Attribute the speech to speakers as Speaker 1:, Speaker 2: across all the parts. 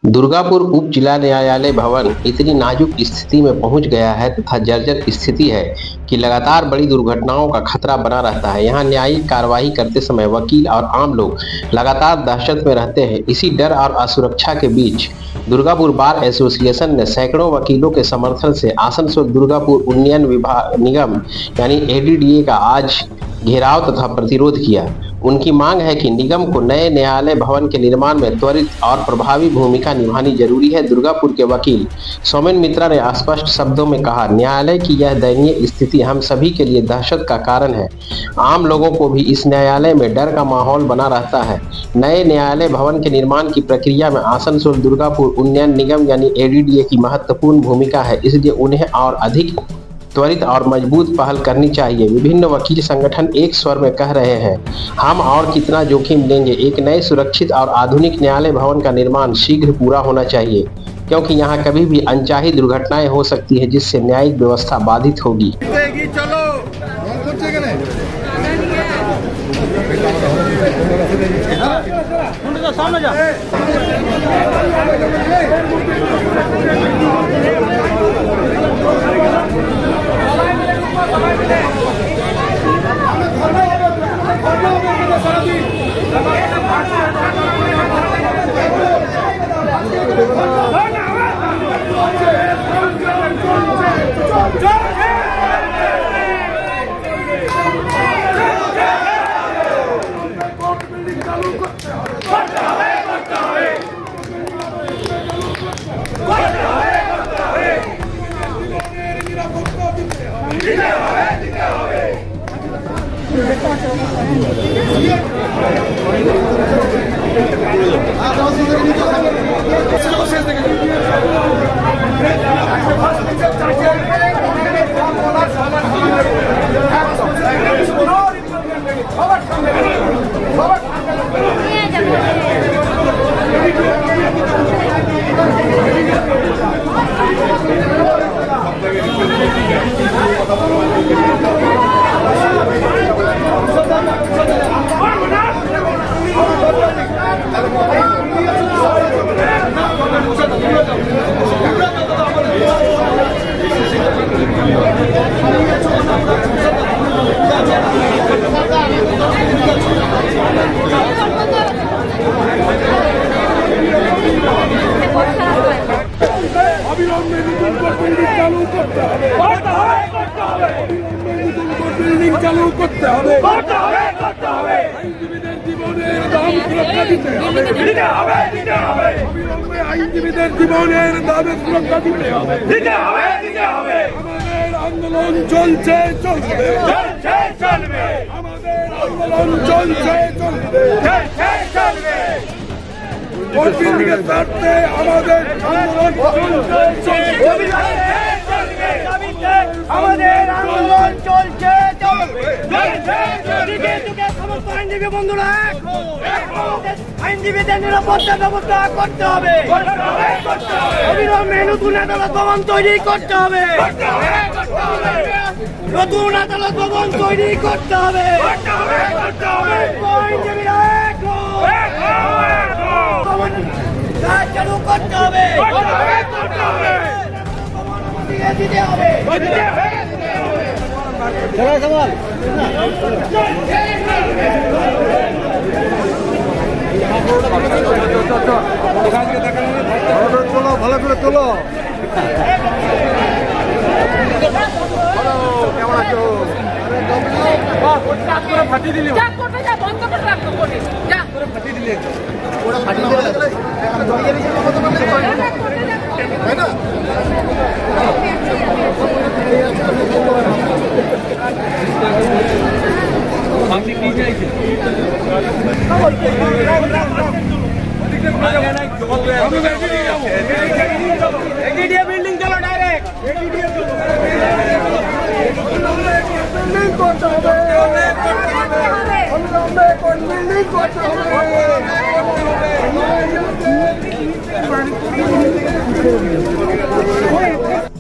Speaker 1: दुर्गापुर उप जिला न्यायालय भवन इतनी नाजुक स्थिति में पहुंच गया है तथा जर्जर स्थिति है कि लगातार बड़ी दुर्घटनाओं का खतरा बना रहता है। यहां न्यायिक कार्यवाही करते समय वकील और आम लोग लगातार दहशत में रहते हैं। इसी डर और असुरक्षा के बीच दुर्गापुर बार एसोसिएशन ने सैकड़ों वकीलों के समर्थन से आसनसोल दुर्गापुर उन्नयन निगम यानी एडीडीए का आज घेराव तथा प्रतिरोध किया। उनकी मांग है कि निगम को नए न्यायालय भवन के निर्माण में त्वरित और प्रभावी भूमिका निभानी जरूरी है। दुर्गापुर के वकील सौमेन मित्रा ने स्पष्ट शब्दों में कहा, न्यायालय की यह दयनीय स्थिति हम सभी के लिए दहशत का कारण है। आम लोगों को भी इस न्यायालय में डर का माहौल बना रहता है। नए न्यायालय भवन के निर्माण की प्रक्रिया में आसनसोल दुर्गापुर उन्नयन निगम यानी एडीडीए की महत्वपूर्ण भूमिका है, इसलिए उन्हें और अधिक त्वरित और मजबूत पहल करनी चाहिए। विभिन्न वकील संगठन एक स्वर में कह रहे हैं, हम और कितना जोखिम लेंगे। एक नए सुरक्षित और आधुनिक न्यायालय भवन का निर्माण शीघ्र पूरा होना चाहिए, क्योंकि यहां कभी भी अनचाही दुर्घटनाएं हो सकती है जिससे न्यायिक व्यवस्था बाधित होगी।
Speaker 2: আইনজীবীদের জীবনের দাবি সুরক্ষা দিতে হবে। আমাদের আন্দোলন চলছে চলবে, আমাদের আন্দোলন চলছে চলবে, কর্মীদের স্বার্থে আমাদের আন্দোলন চলছে আমাদের আন্দোলন চলছে চলবে। আইনজীবী বন্ধুরা আইনজীবীদের নিরাপত্তা ব্যবস্থা করতে হবে, অবিলম্বে নতুন আদালত ভবন তৈরি করতে হবে, নতুন আদালত ভবন তৈরি করতে হবে, আইনজীবীরা কাজ চালু করতে হবে, দিতে হবে। চলো ভালো করে চলো। কেমন আছো? ফাটিয়ে দিলি, বন্ধ করে রাখতো, ফাটিয়ে দিলি, ওরা ফাটিয়ে দিলে তাই না? আপনি কি চাইছেন? বিল্ডিং চলো, ডাইরেক্ট বিল্ডিং করতে হবে, বিল্ডিং করতে হবে।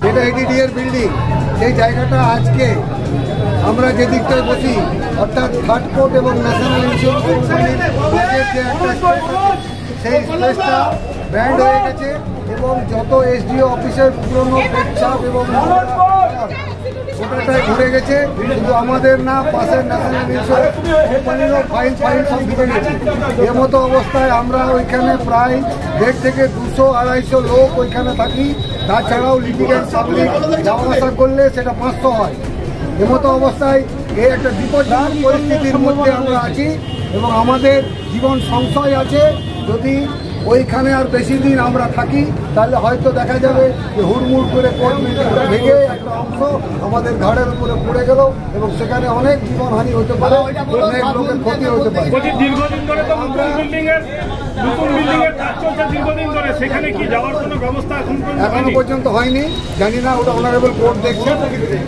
Speaker 2: এটা এডিডিএর বিল্ডিং, সেই জায়গাটা আজকে আমরা যে দিকটায় বসি অর্থাৎ থার্ড কোর্ট এবং ন্যাশনাল ইন্স্যুরেন্স কোম্পানির যে একটা সেই স্পেসটা ব্যান্ড হয়ে গেছে এবং যত এসডিও অফিসের পুরনো পেচ্ছাপ এবং ওটাটাই ভরে গেছে। কিন্তু আমাদের না পাশের ন্যাশনাল ইন্স্যুরেন্স কোম্পানিরও ফাইল সব ঢুকে গেছে। এর মতো অবস্থায় আমরা ওইখানে প্রায় 150 থেকে 200-250 লোক ওইখানে থাকি। তাছাড়াও লিটিগেন্ট পাবলিক যাওয়া আসা করলে সেটা 500 হয়। এমতো অবস্থায় এই একটা বিপজ্জনক পরিস্থিতির মধ্যে আমরা আছি এবং আমাদের জীবন সংশয় আছে। যদি ওইখানে আর বেশি দিন আমরা থাকি তাহলে হয়তো দেখা যাবে যে হুড়মুড় করে কোর্ট বিল্ডিংটা ভেঙে একটা অংশ আমাদের ঘাড়ের উপরে পড়ে গেল এবং সেখানে অনেক জীবনহানি হতে পারে, অনেক লোকের ক্ষতি হতে পারে।
Speaker 3: দীর্ঘদিন ধরে তো নতুন বিল্ডিং এর কাজ চলছে দীর্ঘদিন ধরে, সেখানে কি যাওয়ার কোনো ব্যবস্থা
Speaker 2: এখনো পর্যন্ত হয়নি। জানি না, ওটা অনারেবল কোর্ট দেখছে,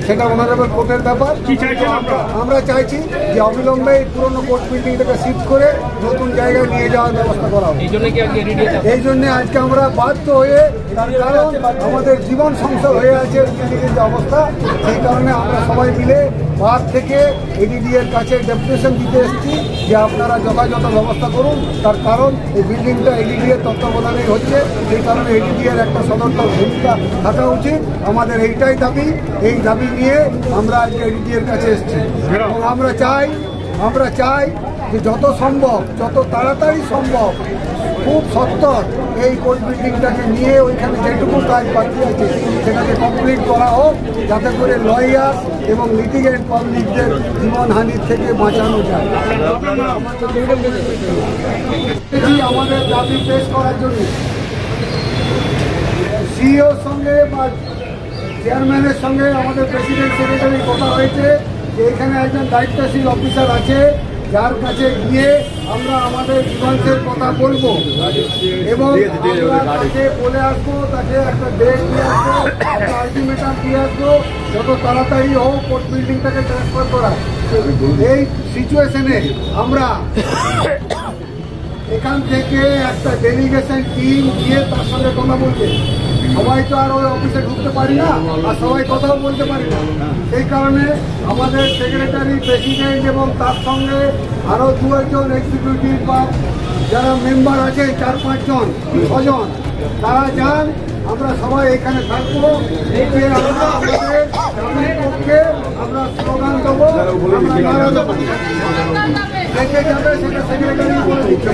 Speaker 2: সেটা অনারেবল কোর্টের ব্যাপার।
Speaker 3: কি চাইছেন
Speaker 2: আমরা চাইছি যে অবিলম্বে এই পুরনো কোর্ট বিল্ডিংটাকে শিফট করে নতুন জায়গায় নিয়ে যাওয়ার ব্যবস্থা করা হবে। এই জন্য আজকে আমরা বাধ্য হয়ে, তার কারণ আমাদের জীবন সংশয় হয়ে আছে বিল্ডিংয়ের যে অবস্থা, সেই কারণে আমরা সবাই মিলে বার থেকে এডিডি এর কাছে ডেপুটেশন দিতে এসেছি যে আপনারা যথাযথ ব্যবস্থা করুন। তার কারণ এই বিল্ডিংটা এডিডি এর তত্ত্বাবধানেই হচ্ছে, সেই কারণে এডিডি এর একটা সদর্থক ভূমিকা থাকা উচিত। আমাদের এইটাই দাবি। এই দাবি নিয়ে আমরা আজকে এডিডি এর কাছে এসেছি এবং আমরা চাই যে যত সম্ভব, যত তাড়াতাড়ি সম্ভব, খুব সত্তর এই কোর্ট বিল্ডিংটাকে নিয়ে ওইখানে যেটুকু কাজ বাকি আছে সেটাকে কমপ্লিট করা হোক, যাতে করে লয়ার এবং লিটিগেন্ট পাবলিকদের জীবনহানির থেকে বাঁচানো যায়। আমাদের দাবি পেশ করার জন্য সিইওর সঙ্গে বা চেয়ারম্যানের সঙ্গে আমাদের প্রেসিডেন্ট সেক্রেটারি কথা হয়েছে যে এখানে একজন দায়িত্বশীল অফিসার আছে যার কাছে গিয়ে আমরা আমাদের জীবনের কথা বলবো এবং তাকে বলে আসবো, তাকে একটা ডেট দিয়ে আসবো, একটা আলটিমেটাম দিয়ে আসবো, যত তাড়াতাড়ি হোক কোর্ট বিল্ডিংটাকে ট্রান্সফার করা। এই সিচুয়েশনে আমরা এখান থেকে একটা ডেলিগেশন টিম গিয়ে তার সঙ্গে কথা বলবে। সবাই তো আর ওই অফিসে ঢুকতে পারি না, আর সবাই কথাও বলতে পারি না। সেই কারণে আমাদের সেক্রেটারি, প্রেসিডেন্ট এবং তার সঙ্গে আরও 2-1 এক্সিকিউটিভ বা যারা মেম্বার আছে 4-5 জন 6 জন তারা যান। আমরা সবাই এখানে থাকবো, আমরা আমাদের গ্রামের পক্ষে আমরা স্লোগান দেবো, দেখে যাবে সেটা সেক্রেটারি বলে দিচ্ছে।